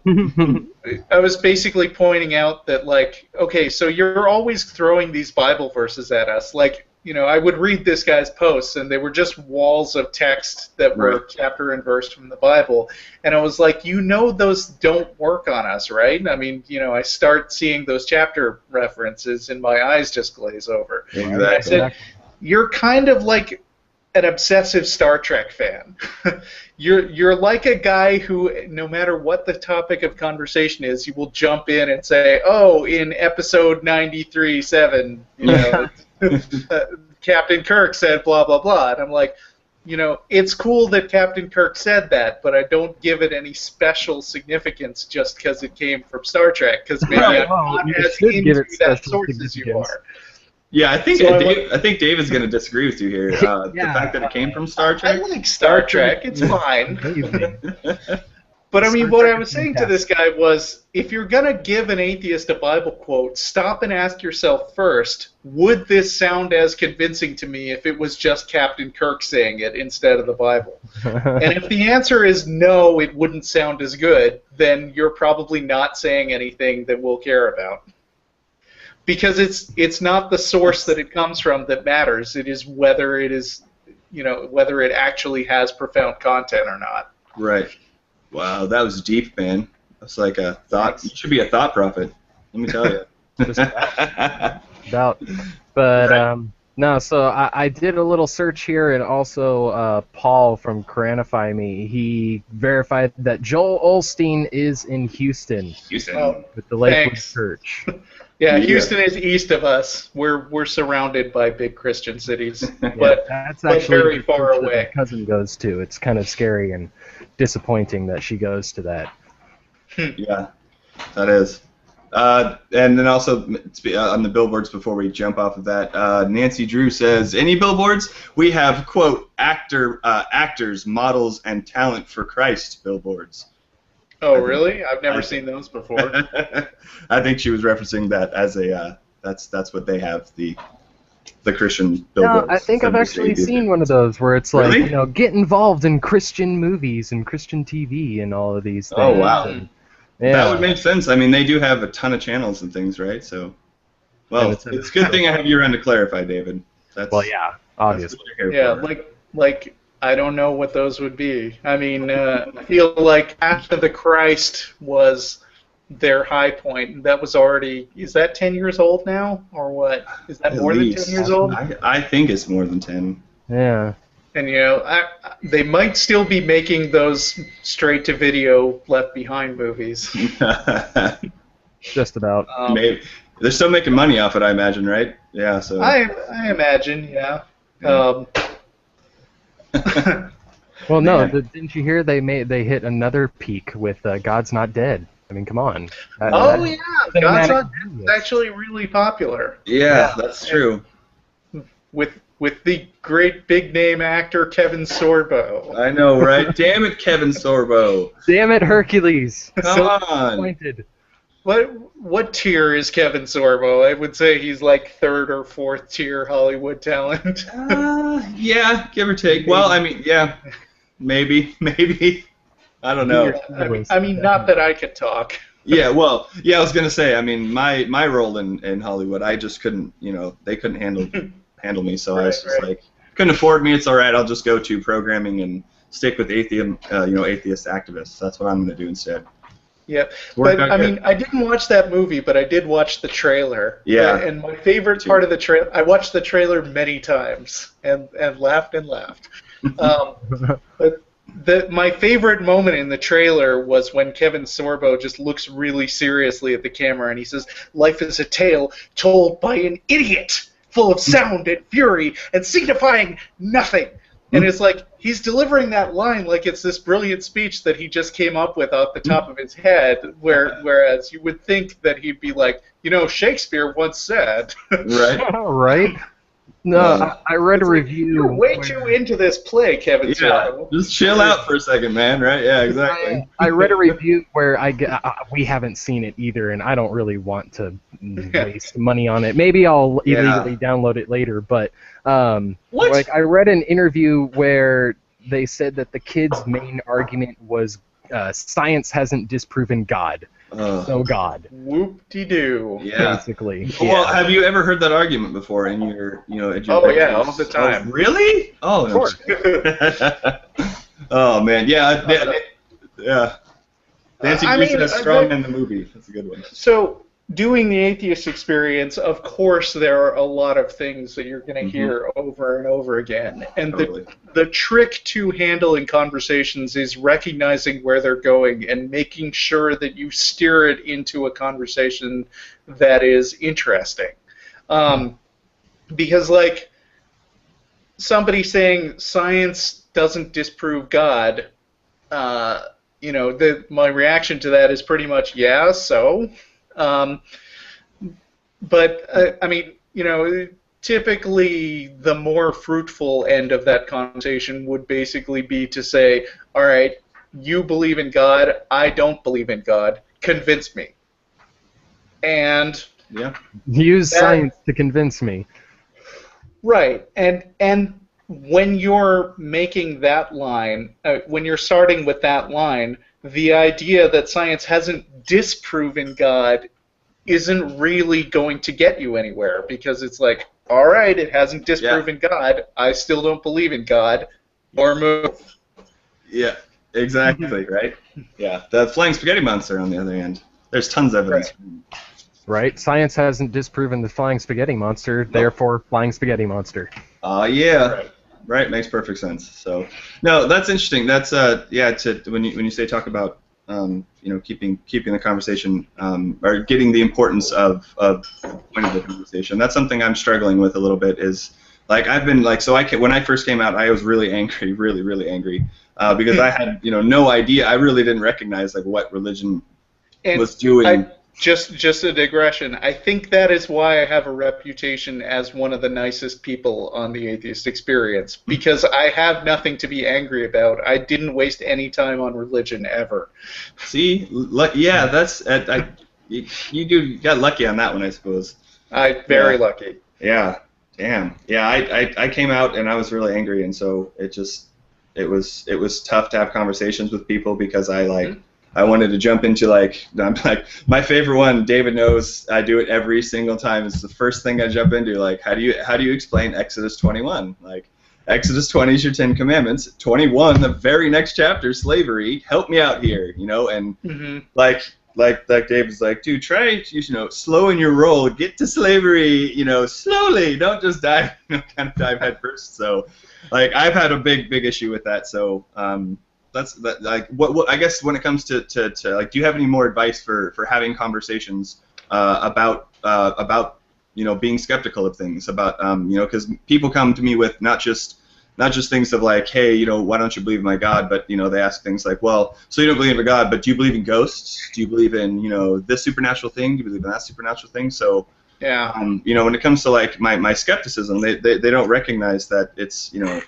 was basically pointing out that, like, okay, so you're always throwing these Bible verses at us. Like, I would read this guy's posts, and they were just walls of text that were chapter and verse from the Bible. And I was like, those don't work on us, right? I mean, I start seeing those chapter references, and my eyes just glaze over. Exactly. And I said, you're kind of like an obsessive Star Trek fan. You're like a guy who, no matter what the topic of conversation is, you will jump in and say, "Oh, in episode 93.7, Captain Kirk said blah blah blah," and I'm like, it's cool that Captain Kirk said that, but I don't give it any special significance just because it came from Star Trek, because maybe I'm not as into that source as you are. Yeah, I think Dave is going to disagree with you here. The fact that it came from Star Trek. I like Star Trek. It's fine. But I mean, what I was saying to this guy was, if you're going to give an atheist a Bible quote, stop and ask yourself first, would this sound as convincing to me if it was just Captain Kirk saying it instead of the Bible? And if the answer is no, it wouldn't sound as good, then you're probably not saying anything that we'll care about. Because it's not the source that it comes from that matters. It is whether it is, whether it actually has profound content or not. Right. Wow, that was deep, man. That's like a thought. You should be a thought prophet. Let me tell you. No. So I did a little search here, and also Paul from Cranify Me, he verified that Joel Osteen is in Houston. With the Lakewood Church. Yeah, Houston is east of us. We're surrounded by big Christian cities, but that's actually very far away. My cousin goes to. It's kind of scary and disappointing that she goes to that. Yeah, that is. And then also on the billboards, before we jump off of that, Nancy Drew says, "Any billboards? We have, quote, actors, models, and talent for Christ billboards." Oh, really? I've never seen those before. I think she was referencing that as a that's what they have, the Christian billboards. No, I think I've actually seen one of those where it's like, really? Get involved in Christian movies and Christian TV and all of these things. Oh, wow. And, that would make sense. I mean, they do have a ton of channels and things, right? So, well, it's a good thing I have you around to clarify, David. Well, yeah, obviously. Yeah, like I don't know what those would be. I mean, I feel like After the Christ was their high point. That was already, is that 10 years old now, or what? Is that At more least. than 10 years old? I think it's more than 10. Yeah. And they might still be making those straight-to-video Left Behind movies. Just about. Maybe. They're still making money off it, I imagine, right? Yeah. So. I imagine, yeah. Well, no, didn't you hear they hit another peak with God's Not Dead? I mean, come on. Yeah, God's Not Dead is actually really popular. Yeah, that's true. With the great big name actor Kevin Sorbo. I know, right? Damn it, Kevin Sorbo. Damn it, Hercules. Come on. Disappointed. What tier is Kevin Sorbo? I would say he's like third or fourth tier Hollywood talent. Yeah, give or take. Well, I mean, yeah, maybe. I don't know. I mean, not that I could talk. Yeah, well, yeah, I was gonna say. I mean, my role in Hollywood, I just couldn't. They couldn't handle me, so I was just like, couldn't afford me. It's all right. I'll just go to programming and stick with atheist activists. That's what I'm gonna do instead. Yeah, but I mean, I didn't watch that movie, but I did watch the trailer. Yeah. And my favorite part of the trailer, I watched the trailer many times and laughed and laughed. But my favorite moment in the trailer was when Kevin Sorbo just looks really seriously at the camera and he says, "Life is a tale told by an idiot, full of sound and fury and signifying nothing." And it's like, he's delivering that line like it's this brilliant speech that he just came up with off the top of his head, whereas you would think that he'd be like, Shakespeare once said. Right. Right? No, I read a review. You're way too into this play, Kevin. Yeah, just chill out for a second, man, right? Yeah, exactly. I read a review where we haven't seen it either, and I don't really want to waste money on it. Maybe I'll illegally download it later, but like I read an interview where they said that the kid's main argument was science hasn't disproven God. So God. Whoop-de-doo. Yeah. Basically. Well, have you ever heard that argument before in your, Oh yeah, all the time. Oh, really? Oh, of course. Oh man, yeah, yeah. Nancy Grace is strong in the movie. That's a good one. So, doing the atheist experience, of course, there are a lot of things that you're going to hear over and over again. And the trick to handling conversations is recognizing where they're going and making sure that you steer it into a conversation that is interesting. Because, like, somebody saying science doesn't disprove God, my reaction to that is pretty much, yeah, so... But, I mean, typically the more fruitful end of that conversation would basically be to say, all right, you believe in God, I don't believe in God, convince me. And... Yeah. Use science to convince me. Right. And when you're making that line, when you're starting with that line, the idea that science hasn't disproven God isn't really going to get you anywhere, because it's like, all right, it hasn't disproven God, I still don't believe in God, or move. Yeah, exactly, right? Yeah, the flying spaghetti monster, on the other hand, there's tons of evidence. Right, science hasn't disproven the flying spaghetti monster, therefore flying spaghetti monster. Yeah. Right, makes perfect sense. So, no, that's interesting. That's when you say talk about keeping the conversation or getting the importance of point of the conversation. That's something I'm struggling with a little bit. Is like I've been like when I first came out, I was really angry, really angry because I had no idea. I really didn't recognize like what religion was doing. Just a digression. I think that is why I have a reputation as one of the nicest people on the Atheist Experience, because I have nothing to be angry about. I didn't waste any time on religion ever. See, yeah, that's you got lucky on that one, I suppose. Very lucky. Yeah, damn. Yeah, I came out and I was really angry, and so it was tough to have conversations with people because I wanted to jump into my favorite one. David knows I do it every single time. It's the first thing I jump into. Like, how do you explain Exodus 21? Like, Exodus 20 is your 10 Commandments. 21, the very next chapter, slavery. Help me out here, you know, and like David's like, dude, try, you know, slow in your roll, get to slavery, you know, slowly, don't just dive, you know, kind of dive head first. So, like, I've had a big issue with that. So, that's like, what I guess when it comes to like, do you have any more advice for having conversations about you know, being skeptical of things, about you know, because people come to me with not just things of like, hey, you know, why don't you believe in my God? But, you know, they ask things like, well, so you don't believe in a God, but do you believe in ghosts? Do you believe in, you know, this supernatural thing? Do you believe in that supernatural thing? So, yeah, you know, when it comes to like my skepticism, they don't recognize that it's, you know,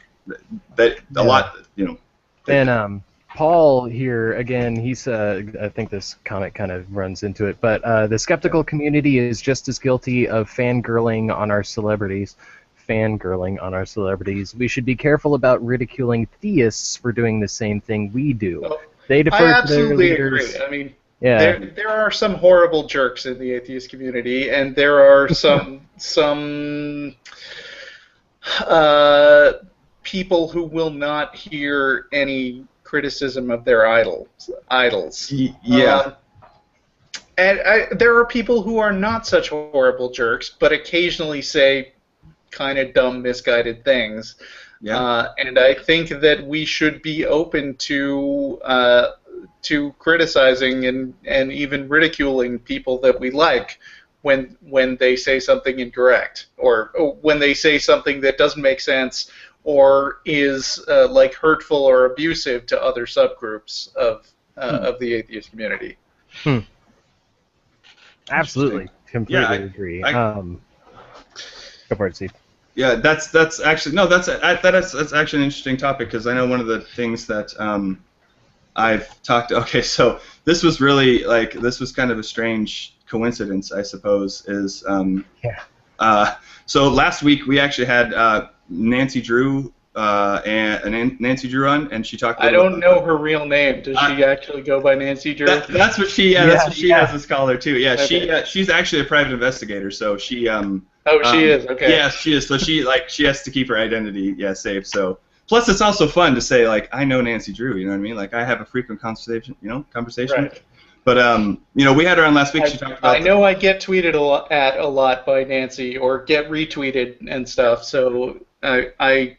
that a lot, you know. And Paul here again, he's I think this comment kind of runs into it, but the skeptical community is just as guilty of fangirling on our celebrities. We should be careful about ridiculing theists for doing the same thing we do. Oh, they defer I to their absolutely leaders. agree. I mean, Yeah. there are some horrible jerks in the atheist community, and there are some people who will not hear any criticism of their idols. Yeah. And there are people who are not such horrible jerks, but occasionally say kind of dumb, misguided things. Yeah. And I think that we should be open to criticizing and even ridiculing people that we like when they say something incorrect, or when they say something that doesn't make sense, or is like hurtful or abusive to other subgroups of the atheist community. Absolutely, completely agree. Go for it, Steve. Yeah, that's actually that's actually an interesting topic, because I know one of the things that I've talked. Okay, so this was really like, this was kind of a strange coincidence, I suppose. Is so last week we actually had Nancy Drew and Nancy Drew on, and she talked. I don't know her real name. Does she actually go by Nancy Drew? That's what she. That's what she has as caller too. Yeah, Okay. She's actually a private investigator, so she. She is. Okay. Yeah, she is. So she has to keep her identity safe. So plus it's also fun to say like, I know Nancy Drew. You know what I mean? Like, I have a frequent conversation. Right. But you know, we had her on last week. She talked about. I know I get tweeted a lot by Nancy, or get retweeted and stuff. So I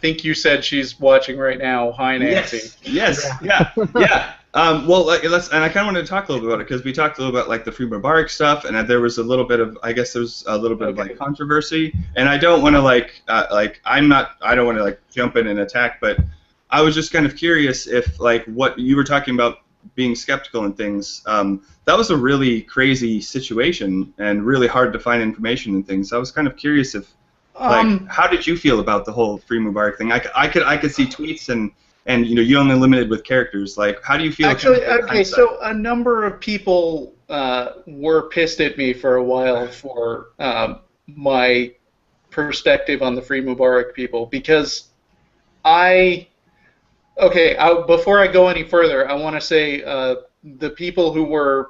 think you said she's watching right now. Hi, Nancy. Yes. Yeah. Well, like, and I kind of wanted to talk a little bit about it, because we talked a little bit like the Free Mubarak stuff, and there was a little bit of, I guess there's a little bit of like controversy, and I don't want to I don't want to like jump in and attack, but I was just kind of curious if like what you were talking about, being skeptical and things, that was a really crazy situation and really hard to find information and things. So I was kind of curious if, like, how did you feel about the whole Free Mubarak thing? I could see tweets and you know, you only limited with characters. Like, how do you feel? Actually, okay, so a number of people were pissed at me for a while for my perspective on the Free Mubarak people, because before I go any further, I want to say the people who were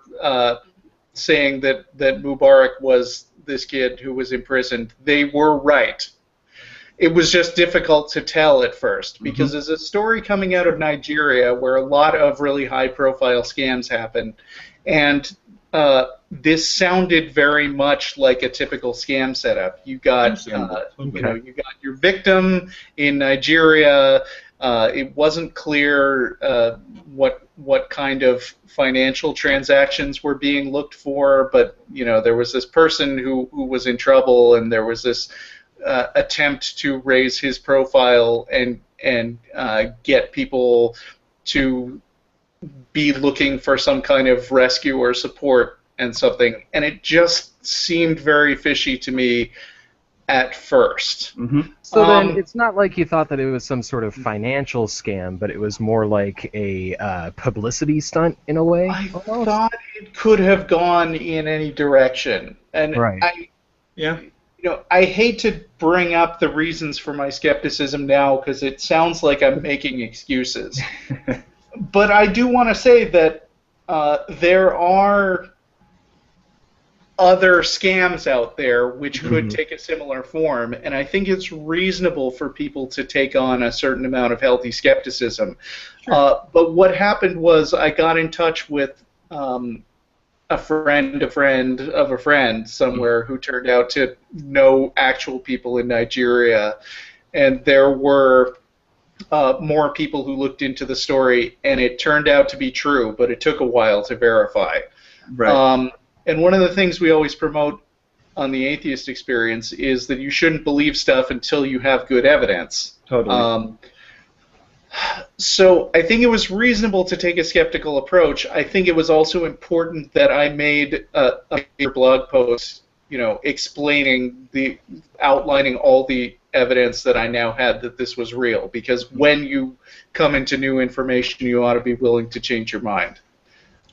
saying that Mubarak was this kid who was imprisoned, they were right. It was just difficult to tell at first, because there's a story coming out of Nigeria where a lot of really high-profile scams happen, and this sounded very much like a typical scam setup. You got, you got your victim in Nigeria. It wasn't clear what kind of financial transactions were being looked for, but you know, there was this person who was in trouble, and there was this attempt to raise his profile and get people to be looking for some kind of rescue or support and something, and it just seemed very fishy to me at first. So then it's not like you thought that it was some sort of financial scam, but it was more like a publicity stunt in a way? I thought it could have gone in any direction. And I hate to bring up the reasons for my skepticism now, because it sounds like I'm making excuses. But I do want to say that there are other scams out there which could take a similar form, and I think it's reasonable for people to take on a certain amount of healthy skepticism. Sure. But what happened was I got in touch with a friend of a friend somewhere who turned out to know actual people in Nigeria, and there were more people who looked into the story, and it turned out to be true, but it took a while to verify. Right. And one of the things we always promote on the atheist experience is that you shouldn't believe stuff until you have good evidence. Totally. So I think it was reasonable to take a skeptical approach. I think it was also important that I made a blog post, outlining all the evidence that I now had that this was real. Because when you come into new information, you ought to be willing to change your mind.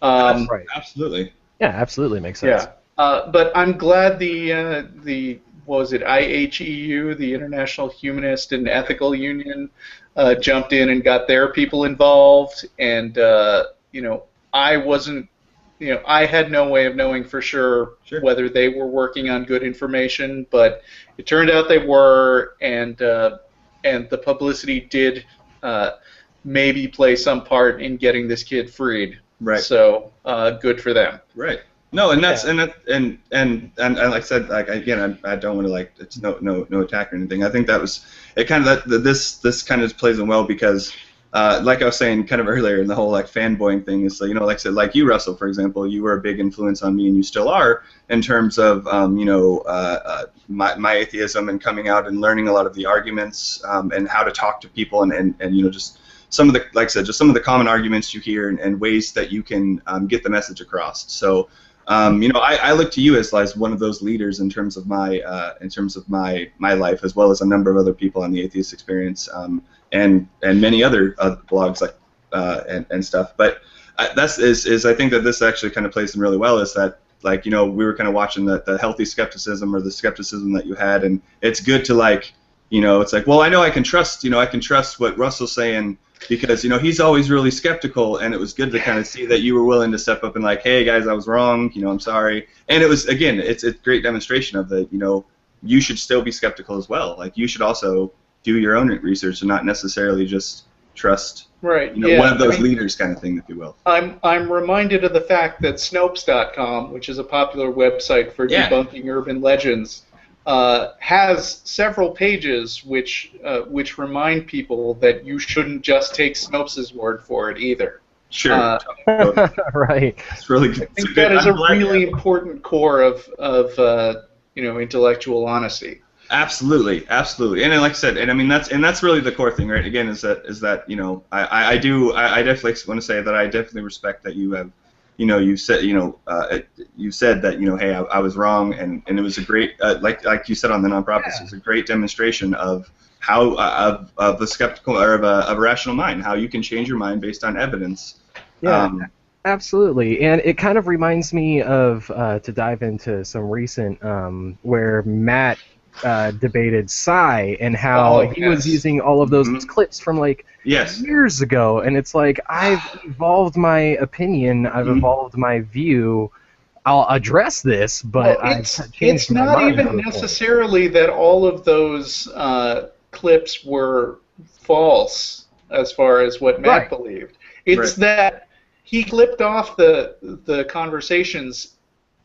That's right. Absolutely. Yeah, absolutely makes sense. Yeah, but I'm glad the what was it, IHEU, the International Humanist and Ethical Union, jumped in and got their people involved, and I wasn't, I had no way of knowing for sure whether they were working on good information, but it turned out they were, and the publicity did maybe play some part in getting this kid freed. Right. So good for them. Right. No, and that's and like I said, like again, I don't want to it's no attack or anything. I think that was it. Kind of this kind of plays in well because, like I was saying kind of earlier in the whole fanboying thing is like I said, like you, Russell, for example, you were a big influence on me, and you still are in terms of my atheism and coming out and learning a lot of the arguments and how to talk to people and just some of the, like I said, just some of the common arguments you hear and ways that you can get the message across. So. I look to you as one of those leaders in terms of my life, as well as a number of other people on the Atheist Experience, and many other blogs and stuff. But I think that this actually kind of plays in really well. Is that we were kind of watching the healthy skepticism or the skepticism that you had, and it's good to it's like, well, I know I can trust what Russell's saying. Because he's always really skeptical, and it was good to kind of see that you were willing to step up and hey guys, I was wrong. I'm sorry. And it was again, it's a great demonstration of that. You should still be skeptical as well. You should also do your own research and not necessarily just trust. Right. One of those leaders kind of thing, if you will. I'm reminded of the fact that Snopes.com, which is a popular website for debunking urban legends, has several pages which remind people that you shouldn't just take Snopes' word for it either. Sure. Right. It's really good. I think that is a really important core of intellectual honesty. Absolutely, and like I said, and I mean that's really the core thing, right? Again, is that I definitely want to say that I definitely respect that you have. You said that hey, I was wrong, and it was a great like you said on the non-profits, it's a great demonstration of how of the skeptical or of a rational mind, how you can change your mind based on evidence. Yeah, absolutely, and it kind of reminds me of to dive into some recent where Matt debated Psy and how he was using all of those clips from years ago, and it's like I've evolved my opinion, I've evolved my view. I'll address this, but it's not even necessarily that all of those clips were false as far as what Matt believed. It's that he clipped off the conversations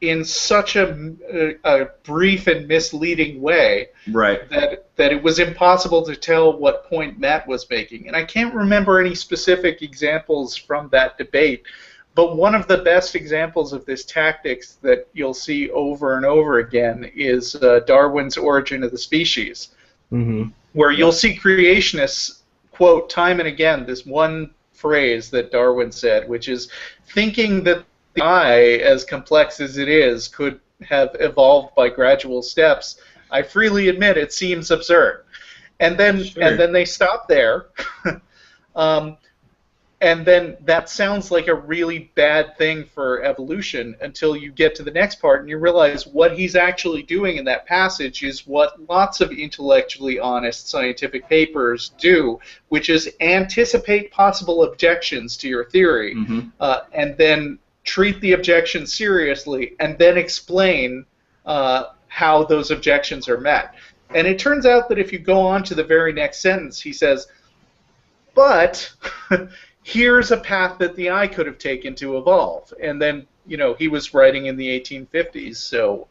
in such a brief and misleading way that it was impossible to tell what point Matt was making. And I can't remember any specific examples from that debate, but one of the best examples of this tactics that you'll see over and over again is Darwin's Origin of the Species, where you'll see creationists quote time and again this one phrase that Darwin said, which is thinking that the eye, as complex as it is, could have evolved by gradual steps. I freely admit it seems absurd. And then they stop there. And then that sounds like a really bad thing for evolution until you get to the next part and you realize what he's actually doing in that passage is what lots of intellectually honest scientific papers do, which is anticipate possible objections to your theory and then treat the objections seriously, and then explain how those objections are met. And it turns out that if you go on to the very next sentence, he says, but here's a path that the eye could have taken to evolve. And then, you know, he was writing in the 1850s, so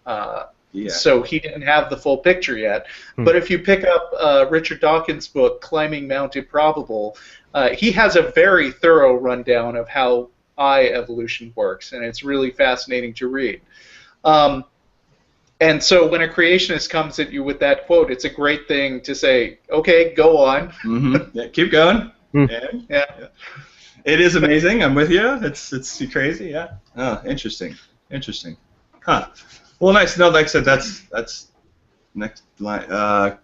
so he didn't have the full picture yet. But if you pick up Richard Dawkins' book, Climbing Mount Improbable, he has a very thorough rundown of how eye evolution works, and it's really fascinating to read. And so when a creationist comes at you with that quote, it's a great thing to say, okay, go on. Yeah, keep going. Yeah. It is amazing. I'm with you. It's crazy. Yeah. Oh, interesting. Huh. Well, nice. No, like I said, that's next line.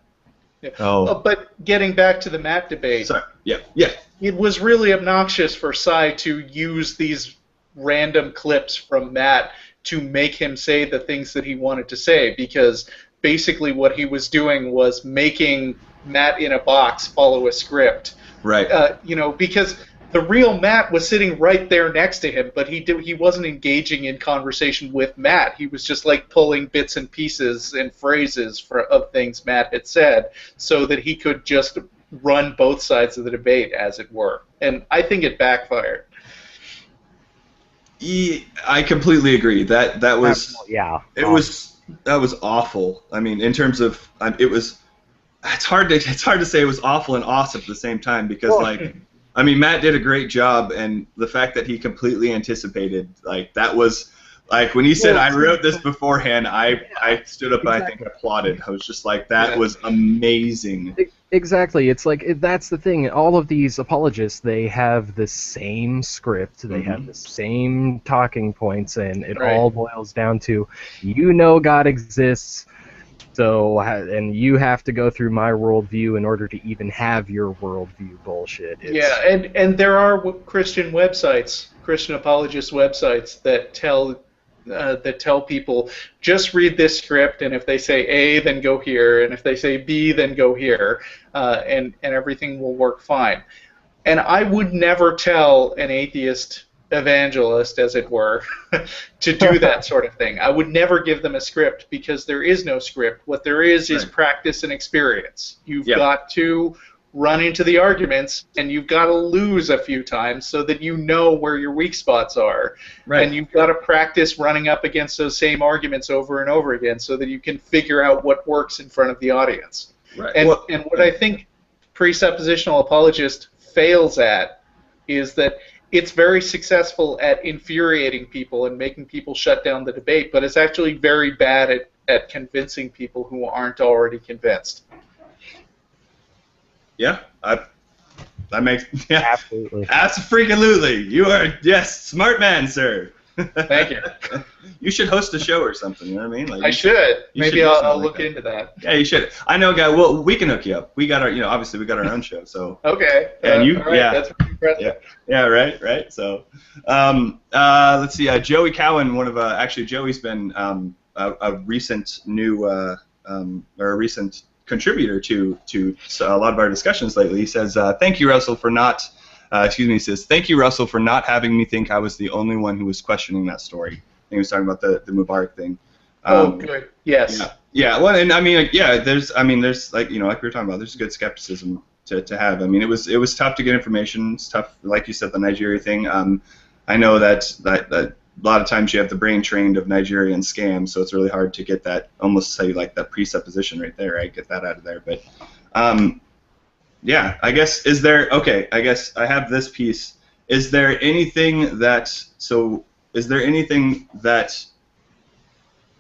But getting back to the Matt debate. Sorry. Yeah. It was really obnoxious for Cy to use these random clips from Matt to make him say the things that he wanted to say, because basically what he was doing was making Matt in a box follow a script. Right. You know, because the real Matt was sitting right there next to him, but he wasn't engaging in conversation with Matt. He was just like pulling bits and pieces and phrases of things Matt had said, so that he could just run both sides of the debate, as it were. And I think it backfired. I completely agree. That was that was awful. I mean, in terms of it's hard to say it was awful and awesome at the same time, because I mean, Matt did a great job, and the fact that he completely anticipated, like, that was, like, when he said, I wrote this beforehand, I stood up and I think applauded. I was just like, that was amazing. Exactly. It's like, that's the thing. All of these apologists, they have the same script, they have the same talking points, and it all boils down to, you know God exists, so, and you have to go through my worldview in order to even have your worldview bullshit. And there are Christian websites, Christian apologist websites that tell people, just read this script, and if they say A, then go here, and if they say B, then go here, and everything will work fine. And I would never tell an atheist evangelist, as it were, to do that sort of thing. I would never give them a script, because there is no script. What there is practice and experience. You've got to run into the arguments, and you've got to lose a few times so that you know where your weak spots are. And you've got to practice running up against those same arguments over and over again so that you can figure out what works in front of the audience. And what I think presuppositional apologist fails at is that it's very successful at infuriating people and making people shut down the debate, but it's actually very bad at convincing people who aren't already convinced. Yeah, that makes absolutely. Absolutely. You are smart man, sir. Thank you. You should host a show or something. You know what I mean? Like, I should. Maybe I'll look into that. Yeah, you should. I know, guy. Well, we can hook you up. We got our, obviously we got our own show. So. Okay. And you, right, that's pretty impressive. Yeah. Right. So, let's see. Joey Cowan, actually Joey's been a recent recent contributor to a lot of our discussions lately. He says, "Thank you, Russell, for not." He says, "Thank you, Russell, for not having me think I was the only one who was questioning that story." I think he was talking about the Mubarak thing. Good. Yes. Yeah. Well, and I mean, there's like we were talking about, there's good skepticism to have. I mean, it was tough to get information. It's tough, like you said, the Nigeria thing. I know that a lot of times you have the brain trained of Nigerian scams, so it's really hard to get that, almost say like that presupposition right there, right? Get that out of there. But yeah, I guess, I guess I have this piece. Is there anything that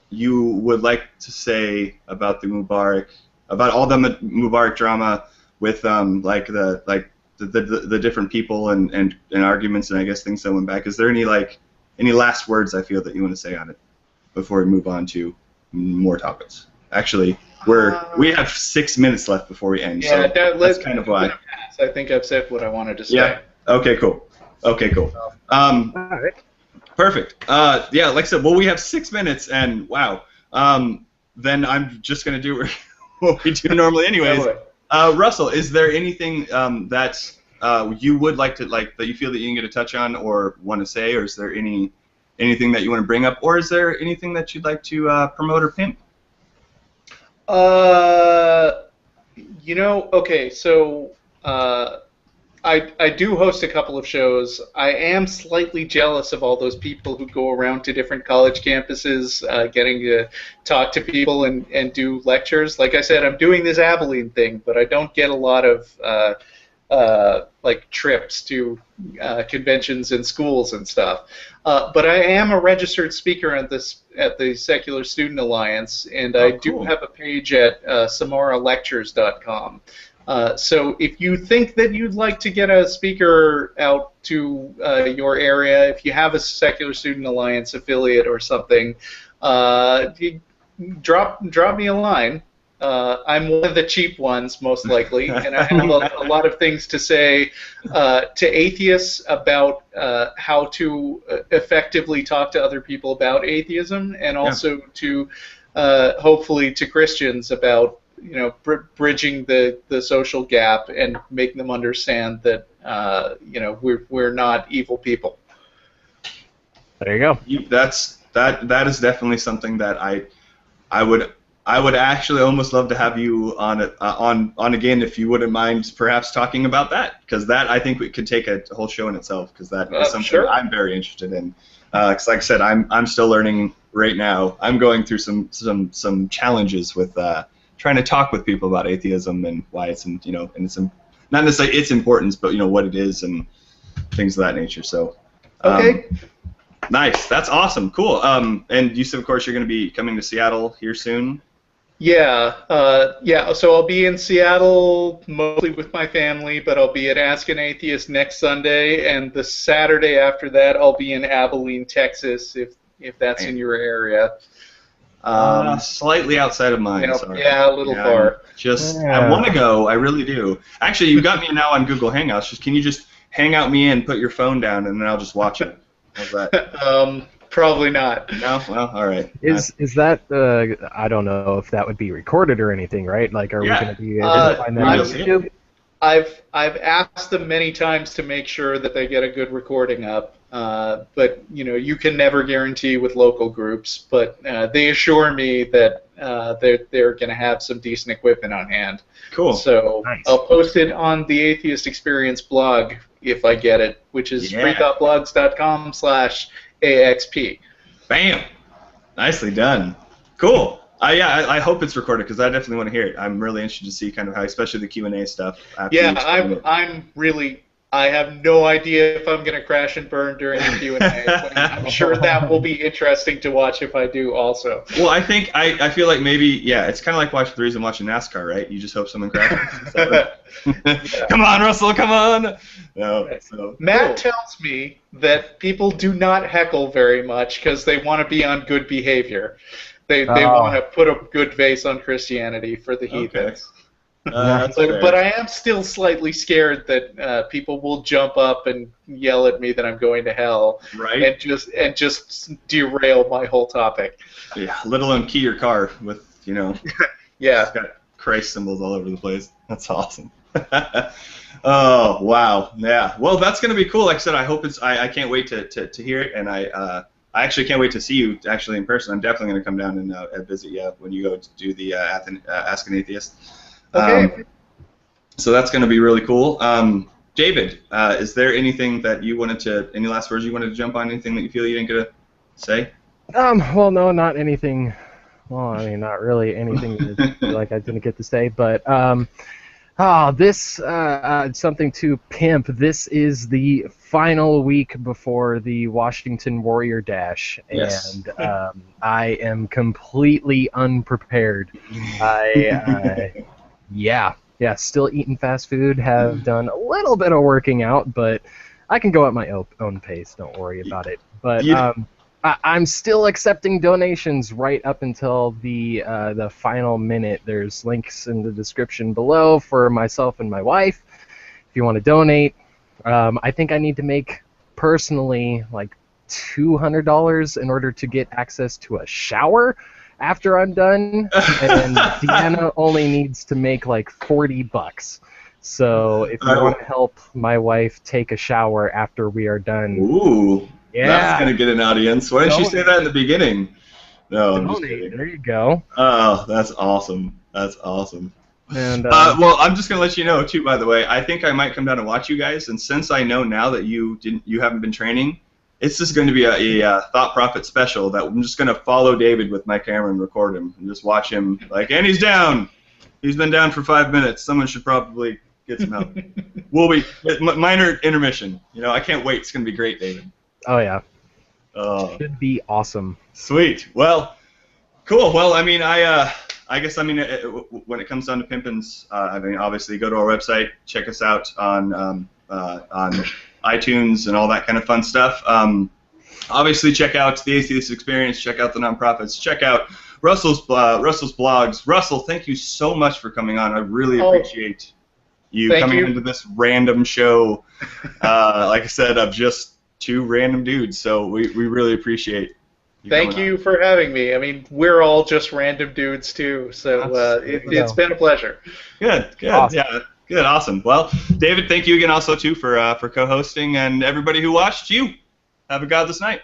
you would like to say about the Mubarak, about all the Mubarak drama with the different people and arguments and I guess things that went back? Is there any last words I feel that you want to say on it before we move on to more topics? Actually, we have 6 minutes left before we end. Yeah, so that's kind of why. I think I've said what I wanted to say. Yeah. Okay. Cool. All right. Perfect. Yeah. Like I said, well, we have 6 minutes, and wow. Then I'm just gonna do what we do normally, anyways. Russell, is there anything that you would like to that you feel that you can get a touch on or want to say, or is there any anything that you want to bring up, or is there anything that you'd like to promote or pimp? Okay, so I do host a couple of shows. I am slightly jealous of all those people who go around to different college campuses getting to talk to people and do lectures. Like I said, I'm doing this Abilene thing, but I don't get a lot of like trips to conventions and schools and stuff. But I am a registered speaker at the Secular Student Alliance, and I do have a page at samaralectures.com. So if you think that you'd like to get a speaker out to your area, if you have a Secular Student Alliance affiliate or something, drop me a line. I'm one of the cheap ones, most likely, and I have a lot of things to say to atheists about how to effectively talk to other people about atheism, and also to hopefully to Christians about bridging the social gap and making them understand that we're not evil people. There you go. That is definitely something that I would actually almost love to have you on again, if you wouldn't mind perhaps talking about that, because that I think we could take a whole show in itself, because that is something I'm very interested in. Because like I said, I'm still learning right now. I'm going through some challenges with trying to talk with people about atheism and why it's and it's not necessarily its importance, but what it is and things of that nature. So nice, that's awesome, cool. And you said, of course, you're going to be coming to Seattle here soon. Yeah. So I'll be in Seattle mostly with my family, but I'll be at Ask an Atheist next Sunday, and the Saturday after that I'll be in Abilene, Texas, if that's in your area. Slightly outside of mine. Sorry. Yeah, a little far. I want to go. I really do. Actually, you got me now on Google Hangouts. Can you just hang out me in, put your phone down, and then I'll just watch it? How's that? Probably not. No? Well, all right. Is that I don't know if that would be recorded or anything, right? Like, are we going to be able to find that on YouTube? I've asked them many times to make sure that they get a good recording up, but you can never guarantee with local groups. But they assure me that they're going to have some decent equipment on hand. Cool. So nice. I'll post it on the Atheist Experience blog if I get it, which is freethoughtblogs.com/AXP. Bam! Nicely done. Cool. I hope it's recorded, because I definitely want to hear it. I'm really interested to see kind of how, especially the Q&A stuff. I have no idea if I'm going to crash and burn during the Q&A, but I'm sure that will be interesting to watch if I do also. Well, I think, I feel like maybe, it's kind of like watching the reason watching NASCAR, right? You just hope someone crashes. Come on, Russell, come on! No, Matt tells me that people do not heckle very much because they want to be on good behavior. They want to put a good face on Christianity for the heathens. But I am still slightly scared that people will jump up and yell at me that I'm going to hell, right? And just derail my whole topic. Yeah, let alone key your car with yeah, it's got Christ symbols all over the place. That's awesome. Oh wow, yeah. Well, that's gonna be cool. Like I said, I hope it's. I can't wait to hear it, and I actually can't wait to see you actually in person. I'm definitely gonna come down and visit you when you go to do the Ask an Atheist. Okay. So that's going to be really cool. David, is there anything that you any last words you wanted to jump on? Anything that you feel you didn't get to say? Well, no, not anything. Well, I mean, not really anything that, like I didn't get to say, but this something to pimp. This is the final week before the Washington Warrior Dash, and I am completely unprepared. Yeah, still eating fast food, have done a little bit of working out, but I can go at my own pace, don't worry about it. But I'm still accepting donations right up until the final minute. There's links in the description below for myself and my wife if you want to donate. I think I need to make, personally, like $200 in order to get access to a shower after I'm done, and Deanna only needs to make like $40. So if you want to help my wife take a shower after we are done, Yeah. That's gonna get an audience. Why didn't you say that in the beginning? No, I'm just Donate. kidding. There you go. Oh, that's awesome. That's awesome. And Well, I'm just gonna let you know too. By the way, I think I might come down and watch you guys. And since I know now that you haven't been training, it's just going to be a Thought Prophet special that I'm just gonna follow David with my camera and record him and just watch him like, and he's down. He's been down for 5 minutes. Someone should probably get some help. We'll be minor intermission. You know, I can't wait. It's gonna be great, David. oh yeah, Oh, should be awesome. sweet. Well, cool. Well, I mean, I guess, I mean, when it comes down to pimpins, I mean, obviously go to our website, check us out on iTunes and all that kind of fun stuff. Obviously, check out the Atheist Experience, check out the nonprofits, check out Russell's blogs. Russell, thank you so much for coming on. I really appreciate you coming into this random show, like I said, of just two random dudes. So we really appreciate Thank you for having me. I mean, we're all just random dudes too, so it's been a pleasure. Good. Awesome. Yeah, good, awesome. Well, David, thank you again also too for co-hosting, and everybody who watched, you have a godless night.